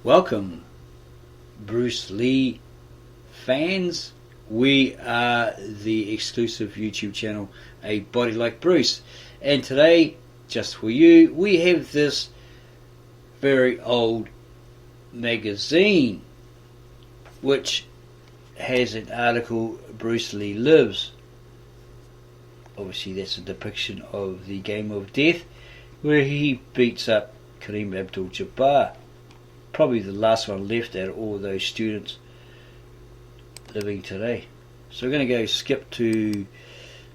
Welcome, Bruce Lee fans. We are the exclusive YouTube channel, A Body Like Bruce. And today, just for you, we have this very old magazine which has an article, Bruce Lee Lives. Obviously that's a depiction of the Game of Death where he beats up Kareem Abdul-Jabbar. Probably the last one left out of all those students living today. So we're going to go skip to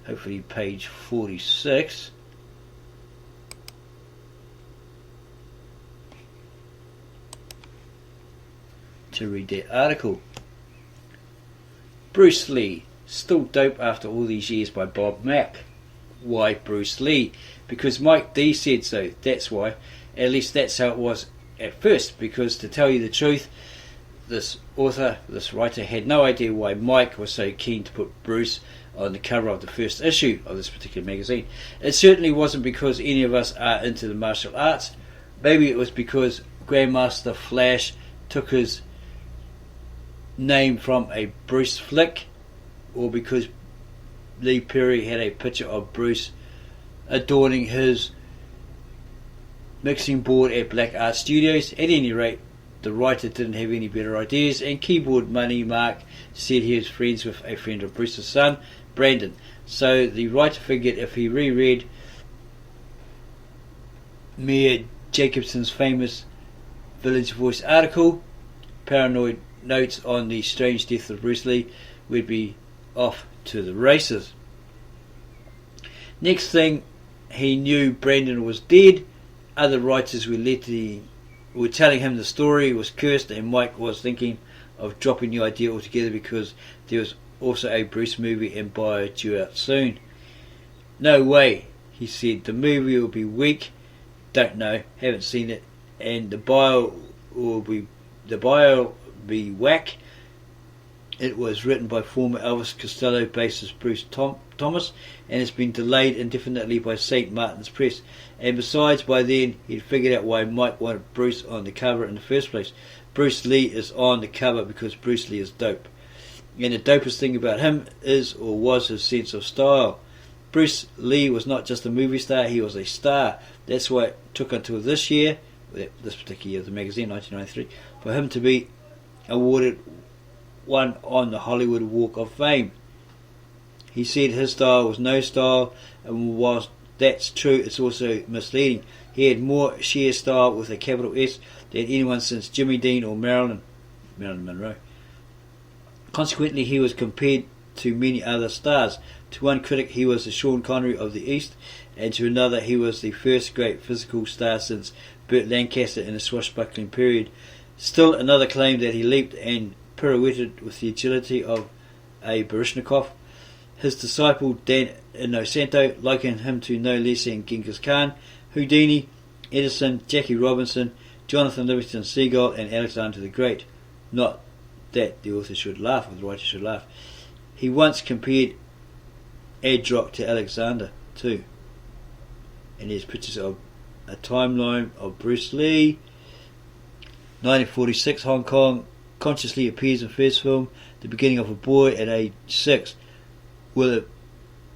hopefully page 46. To read that article. Bruce Lee, still dope after all these years, by Bob Mack. Why Bruce Lee? Because Mike D said so, that's why. At least that's how it was at first, because to tell you the truth, this writer had no idea why Mike was so keen to put Bruce on the cover of the first issue of this particular magazine. It certainly wasn't because any of us are into the martial arts. Maybe it was because Grandmaster Flash took his name from a Bruce flick, or because Lee Perry had a picture of Bruce adorning his mixing board at Black Art Studios. At any rate, the writer didn't have any better ideas, and Keyboard Money Mark said he was friends with a friend of Bruce's son, Brandon. So the writer figured if he reread Mia Jacobson's famous Village Voice article, Paranoid Notes on the Strange Death of Bruce Lee, we'd be off to the races. Next thing he knew, Brandon was dead. Other writers were telling him the story was cursed, and Mike was thinking of dropping the idea altogether because there was also a Bruce movie and bio due out soon. No way, he said, the movie will be weak, don't know, haven't seen it, and the bio will be whack. It was written by former Elvis Costello bassist Bruce Thomas and has been delayed indefinitely by St. Martin's Press. And besides, by then he'd figured out why Mike wanted Bruce on the cover in the first place. Bruce Lee is on the cover because Bruce Lee is dope. And the dopest thing about him is, or was, his sense of style. Bruce Lee was not just a movie star, he was a star. That's why it took until this year, this particular year of the magazine, 1993, for him to be awarded one on the Hollywood Walk of Fame. He said his style was no style, and whilst that's true, it's also misleading. He had more sheer style, with a capital S, than anyone since Jimmy Dean or Marilyn Monroe. Consequently, he was compared to many other stars. To one critic, he was the Sean Connery of the East, and to another, he was the first great physical star since Burt Lancaster in the swashbuckling period. Still another claimed that he leaped and pirouetted with the agility of a Baryshnikov. His disciple Dan Inosantos likened him to no less than Genghis Khan, Houdini, Edison, Jackie Robinson, Jonathan Livingston Seagull, and Alexander the Great. Not that the author should laugh, or the writer should laugh. He once compared Adrock to Alexander too. And there's pictures of a timeline of Bruce Lee. 1946, Hong Kong. Consciously appears in first film, The Beginning of a Boy at age 6. Will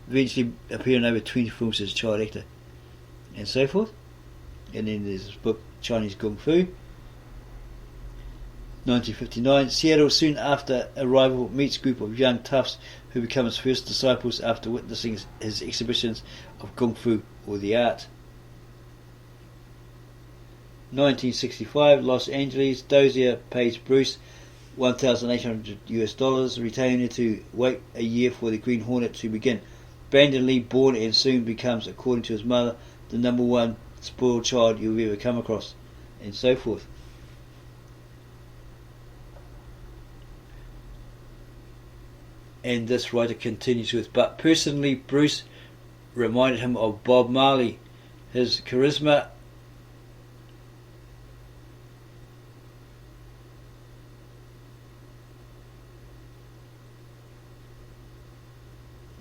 eventually appear in over 20 films as a child actor, and so forth. And then there's this book, Chinese Kung Fu. 1959, Seattle. Soon after arrival, meets group of young toughs who become his first disciples after witnessing his exhibitions of Kung Fu, or the art. 1965, Los Angeles. Dozier pays Bruce $1,800 retainer to wait a year for the Green Hornet to begin. Brandon Lee, born and soon becomes, according to his mother, the number one spoiled child you'll ever come across, and so forth. And this writer continues with, but personally Bruce reminded him of Bob Marley. His charisma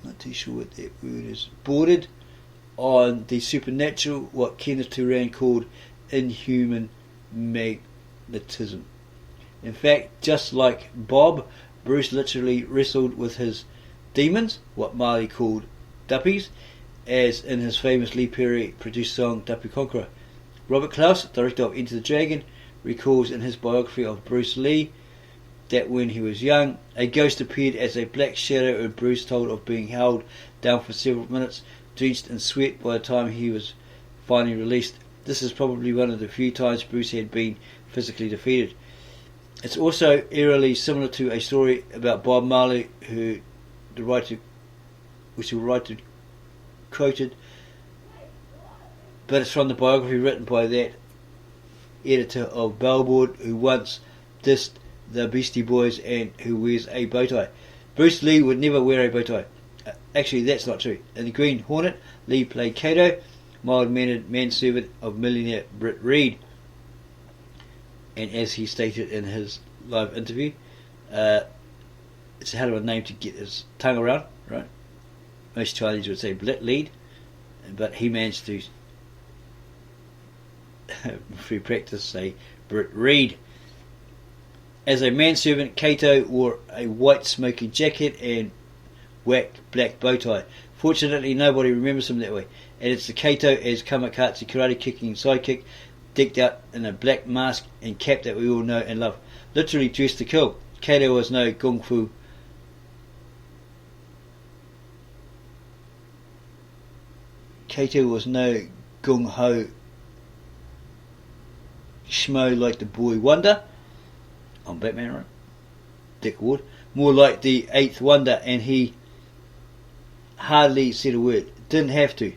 not too sure what that word is, bordered on the supernatural, what Kenneth Turan called inhuman magnetism. In fact, just like Bob, Bruce literally wrestled with his demons, what Marley called duppies, as in his famous Lee Perry produced song Duppy Conqueror. Robert Clouse, director of Enter the Dragon, recalls in his biography of Bruce Lee that when he was young, a ghost appeared as a black shadow, and Bruce told of being held down for several minutes, drenched in sweat by the time he was finally released. This is probably one of the few times Bruce had been physically defeated. It's also eerily similar to a story about Bob Marley, which the writer quoted, but it's from the biography written by that editor of Billboard who once dissed the Beastie Boys and who wears a bow tie. Bruce Lee would never wear a bow tie. Actually, that's not true. In The Green Hornet, Lee played Kato, mild-mannered manservant of millionaire Britt Reed. And as he stated in his live interview, it's a hell of a name to get his tongue around, right? Most Chinese would say Britt Reed, but he managed to, through practice, say Britt Reed. As a manservant, Kato wore a white smoking jacket and whack black bow tie. Fortunately, nobody remembers him that way, and it's the Kato as kamikaze karate kicking sidekick, decked out in a black mask and cap that we all know and love, literally dressed to kill. Kato was no gung fu gung ho schmo like the boy Wonder on Batman, right? Dick Ward. More like the Eighth Wonder, and he hardly said a word. Didn't have to.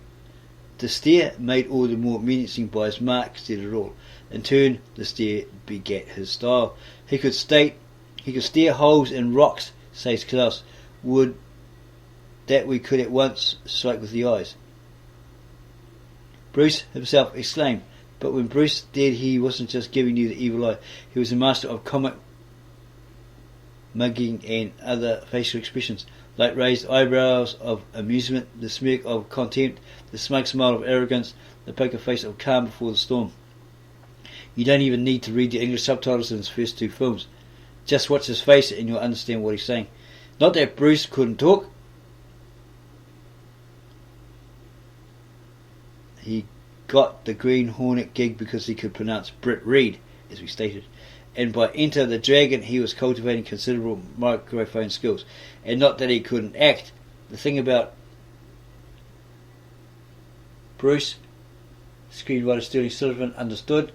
The stare, made all the more menacing by his mark, said it all. In turn, the stare begat his style. He could stare holes in rocks, says Clouse, would that we could at once strike with the eyes. Bruce himself exclaimed, but when Bruce did, he wasn't just giving you the evil eye. He was a master of comic mugging and other facial expressions, like raised eyebrows of amusement, the smirk of contempt, the smug smile of arrogance, the poker face of calm before the storm. You don't even need to read the English subtitles in his first two films. Just watch his face and you'll understand what he's saying. Not that Bruce couldn't talk. He got the Green Hornet gig because he could pronounce Britt Reed, as we stated. And by Enter the Dragon, he was cultivating considerable microphone skills. And not that he couldn't act. The thing about Bruce, screenwriter Sterling Sullivan understood,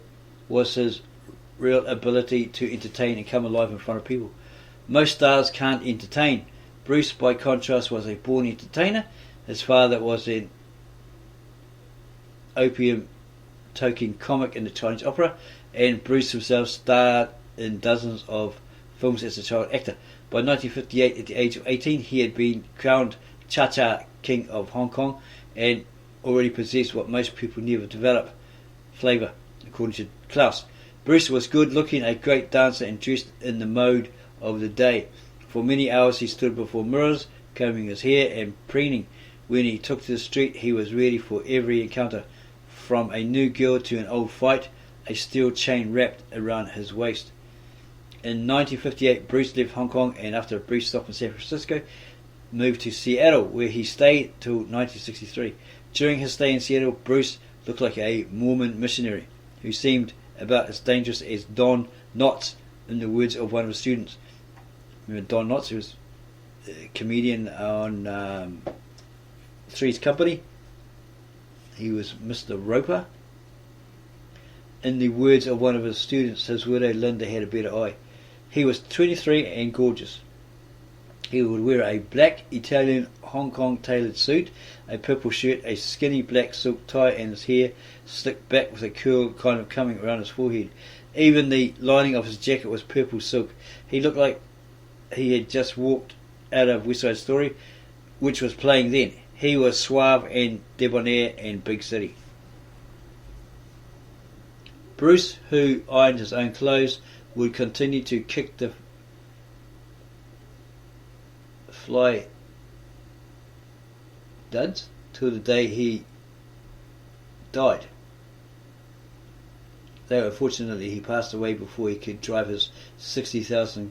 was his real ability to entertain and come alive in front of people. Most stars can't entertain. Bruce, by contrast, was a born entertainer. His father was an opium-toking comic in the Chinese opera, and Bruce himself starred in dozens of films as a child actor. By 1958, at the age of 18, he had been crowned Cha-Cha King of Hong Kong and already possessed what most people never develop, flavour, according to Clouse. Bruce was good looking, a great dancer, and dressed in the mode of the day. For many hours he stood before mirrors, combing his hair and preening. When he took to the street, he was ready for every encounter, from a new girl to an old fight, a steel chain wrapped around his waist. In 1958, Bruce left Hong Kong and, after a brief stop in San Francisco, moved to Seattle, where he stayed till 1963. During his stay in Seattle, Bruce looked like a Mormon missionary who seemed about as dangerous as Don Knotts, in the words of one of his students. Remember Don Knotts, who was a comedian on Three's Company? He was Mr. Roper. In the words of one of his students, his widow Linda had a better eye. He was 23 and gorgeous. He would wear a black Italian Hong Kong tailored suit, a purple shirt, a skinny black silk tie, and his hair slicked back with a curl kind of coming around his forehead. Even the lining of his jacket was purple silk. He looked like he had just walked out of West Side Story, which was playing then. He was suave and debonair and big city. Bruce, who ironed his own clothes, would continue to kick the fly duds till the day he died. though unfortunately he passed away before he could drive his $60,000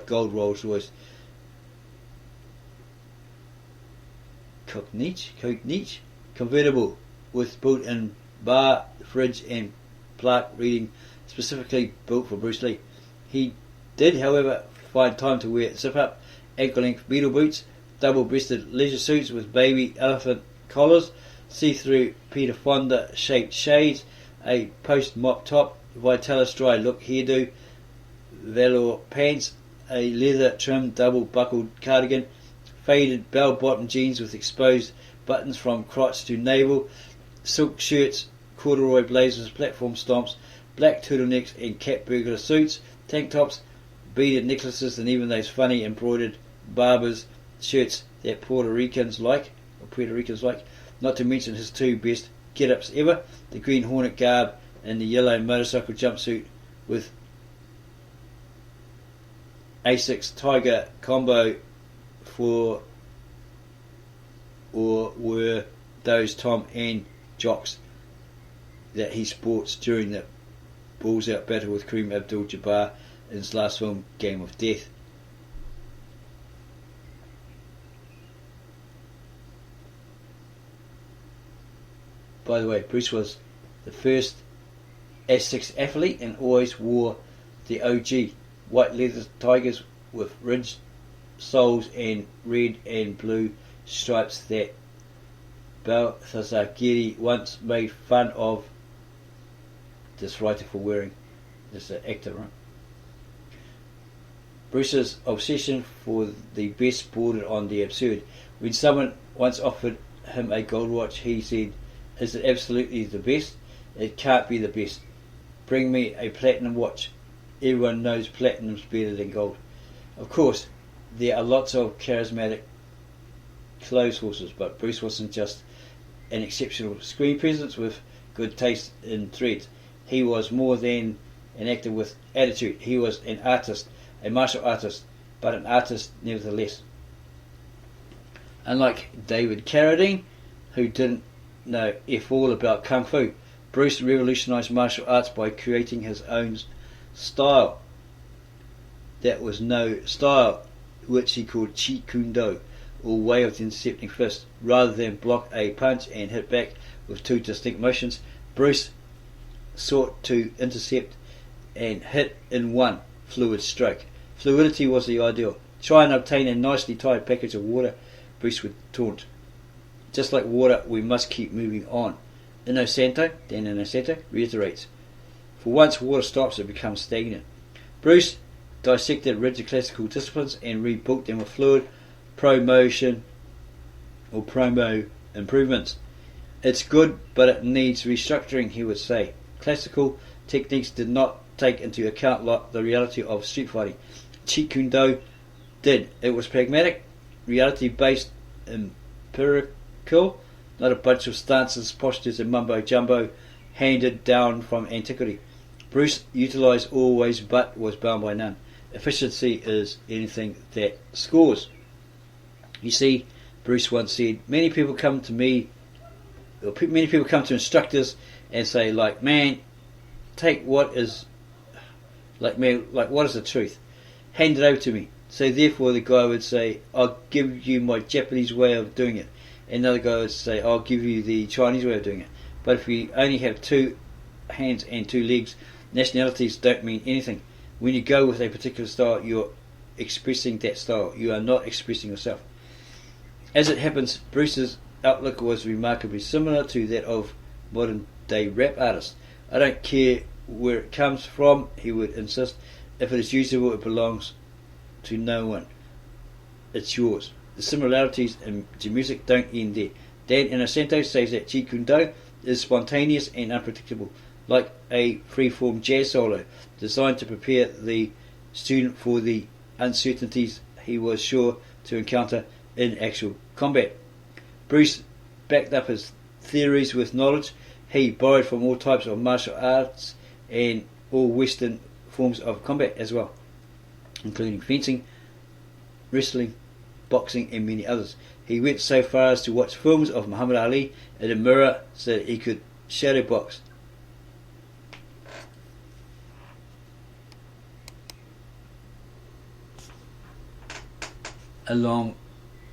gold Rolls Royce Cognite convertible with built-in bar, fridge and plaque reading specifically built for Bruce Lee. He did, however, find time to wear zip-up, ankle-length beetle boots, double-breasted leisure suits with baby elephant collars, see-through Peter Fonda shaped shades, a post-mop top, Vitalis dry look hairdo, velour pants, a leather-trimmed double-buckled cardigan, faded bell-bottom jeans with exposed buttons from crotch to navel, silk shirts, corduroy blazers, platform stomps, black turtlenecks and cat burglar suits, tank tops, beaded necklaces, and even those funny embroidered barber's shirts that Puerto Ricans like, not to mention his two best get-ups ever, the Green Hornet garb and the yellow motorcycle jumpsuit with Asics Tiger combo for, or were those Tom and jocks that he sports during the balls out battle with Kareem Abdul-Jabbar in his last film, Game of Death. By the way, Bruce was the first S6 athlete and always wore the OG white leather tigers with ridged soles and red and blue stripes that Balthazar Giri once made fun of this writer for wearing. This is an actor, right? Bruce's obsession for the best bordered on the absurd. When someone once offered him a gold watch, he said, "Is it absolutely the best? It can't be the best. Bring me a platinum watch. Everyone knows platinum's better than gold." Of course, there are lots of charismatic clothes horses, but Bruce wasn't just an exceptional screen presence with good taste in threads. He was more than an actor with attitude. He was an artist, a martial artist, but an artist nevertheless. Unlike David Carradine, who didn't know F all about Kung Fu, Bruce revolutionized martial arts by creating his own style. That was no style, which he called Chi Kung Do, or way of the intercepting fist. Rather than block a punch and hit back with two distinct motions, Bruce sought to intercept and hit in one fluid stroke. Fluidity was the ideal. Try and obtain a nicely tied package of water, Bruce would taunt. Just like water, we must keep moving on. Dan Inosantos reiterates, for once water stops, it becomes stagnant. Bruce dissected rigid classical disciplines and rebuilt them with fluid promo improvements. It's good, but it needs restructuring, he would say. Classical techniques did not take into account the reality of street fighting. Jeet Kune Do did. It was pragmatic, reality-based, empirical, not a bunch of stances, postures and mumbo-jumbo handed down from antiquity. Bruce utilised all ways but was bound by none. Efficiency is anything that scores. You see, Bruce once said, many people come to instructors and say, like, man, what is the truth? Hand it over to me. So therefore the guy would say, I'll give you my Japanese way of doing it. And another guy would say, I'll give you the Chinese way of doing it. But if you only have two hands and two legs, nationalities don't mean anything. When you go with a particular style, you're expressing that style. You are not expressing yourself. As it happens, Bruce's outlook was remarkably similar to that of modern day rap artists. I don't care where it comes from, he would insist. If it is usable, it belongs to no one. It's yours. The similarities in music don't end there. Dan Inosantos says that Jeet Kune Do is spontaneous and unpredictable, like a free-form jazz solo designed to prepare the student for the uncertainties he was sure to encounter in actual combat. Bruce backed up his theories with knowledge. He borrowed from all types of martial arts and all Western forms of combat as well, including fencing, wrestling, boxing and many others. He went so far as to watch films of Muhammad Ali in a mirror so that he could shadow box. along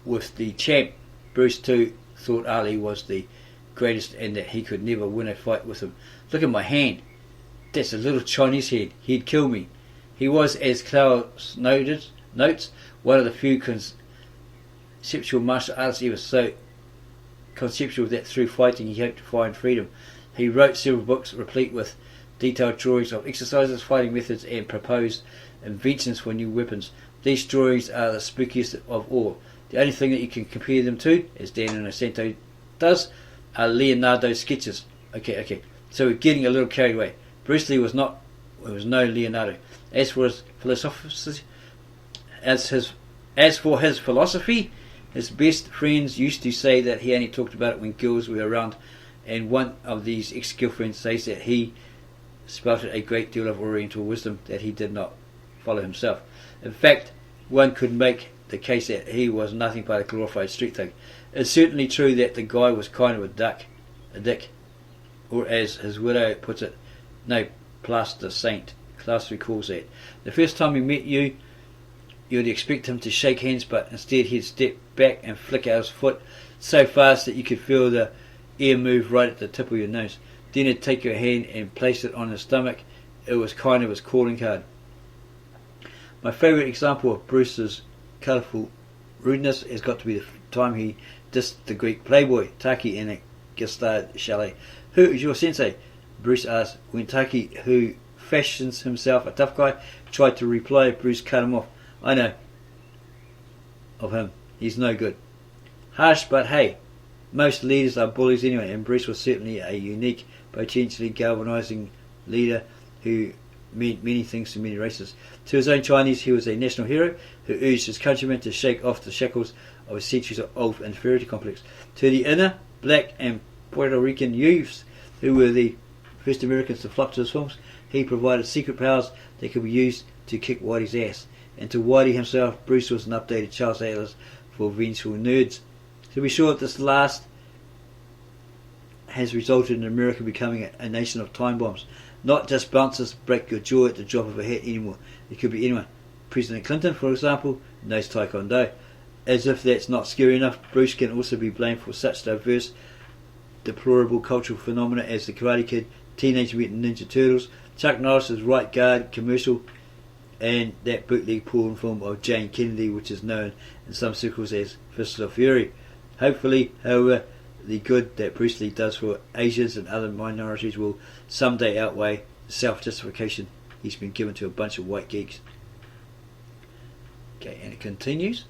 with the champ. Bruce too thought Ali was the greatest and that he could never win a fight with him. Look at my hand. That's a little Chinese head. He'd kill me. He was, as Clouse notes, one of the few conceptual martial artists ever so conceptual that through fighting he hoped to find freedom. He wrote several books replete with detailed drawings of exercises, fighting methods and proposed inventions for new weapons. These drawings are the spookiest of all. The only thing that you can compare them to, as Dan Inosantos does, are Leonardo's sketches. Okay. So we're getting a little carried away. Bruce Lee was no Leonardo. As for his philosophy, his best friends used to say that he only talked about it when girls were around, and one of these ex-girlfriends says that he spouted a great deal of Oriental wisdom that he did not follow himself. In fact, one could make the case that he was nothing but a glorified street thug. It's certainly true that the guy was kind of a dick, or as his widow puts it, no plaster saint. Clouse recalls that. The first time he met you, you'd expect him to shake hands, but instead he'd step back and flick out his foot so fast that you could feel the air move right at the tip of your nose. Then he'd take your hand and place it on his stomach. It was kind of his calling card. My favourite example of Bruce's colourful rudeness has got to be the time he dissed the Greek playboy Taki in a Gestad chalet. Who is your sensei? Bruce asked. When Taki, who fashions himself a tough guy, tried to reply, Bruce cut him off. I know of him. He's no good. Harsh, but hey, most leaders are bullies anyway, and Bruce was certainly a unique, potentially galvanising leader who meant many things to many races. To his own Chinese, he was a national hero who urged his countrymen to shake off the shackles of a centuries-old inferiority complex. To the inner, black and Puerto Rican youths, who were the first Americans to flock to his films, he provided secret powers that could be used to kick Whitey's ass. And to Whitey himself, Bruce was an updated Charles Atlas for vengeful nerds. To be sure, this last has resulted in America becoming a nation of time bombs. Not just bouncers break your jaw at the drop of a hat anymore. It could be anyone. President Clinton, for example, knows Taekwondo. As if that's not scary enough, Bruce can also be blamed for such diverse, deplorable cultural phenomena as the Karate Kid, Teenage Mutant Ninja Turtles, Chuck Norris's Right Guard commercial, and that bootleg porn film of Jane Kennedy, which is known in some circles as Fists of Fury. Hopefully, however, the good that Bruce Lee does for Asians and other minorities will someday outweigh the self-justification he's been given to a bunch of white geeks. Okay, and it continues.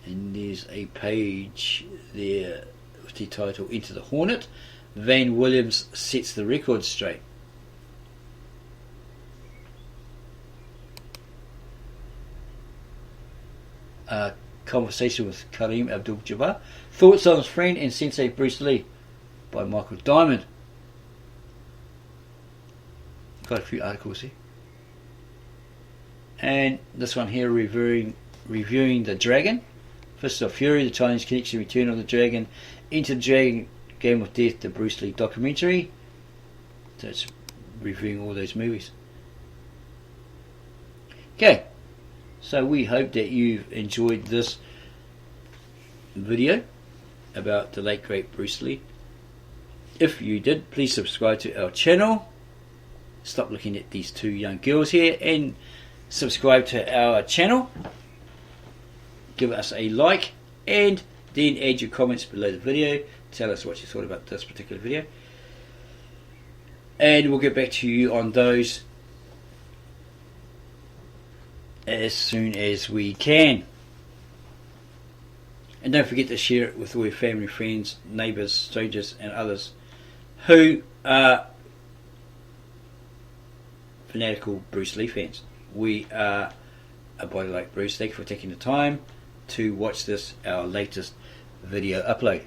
And there's a page there with the title Enter the Hornet. Van Williams sets the record straight. Conversation with Kareem Abdul-Jabbar. Thoughts on his friend and Sensei Bruce Lee by Michael Diamond. Got a few articles here. And this one here reviewing The Dragon. Fists of Fury, the Chinese Connection, Return of the Dragon, Enter the Dragon, Game of Death, the Bruce Lee documentary. So it's reviewing all those movies. Okay, so we hope that you've enjoyed this video about the late great Bruce Lee. If you did, please subscribe to our channel. Stop looking at these two young girls here and subscribe to our channel. Give us a like and then add your comments below the video. Tell us what you thought about this particular video, and we'll get back to you on those as soon as we can. And don't forget to share it with all your family, friends, neighbours, strangers and others who are fanatical Bruce Lee fans. We are a body like Bruce. Thank you for taking the time to watch this, our latest video upload.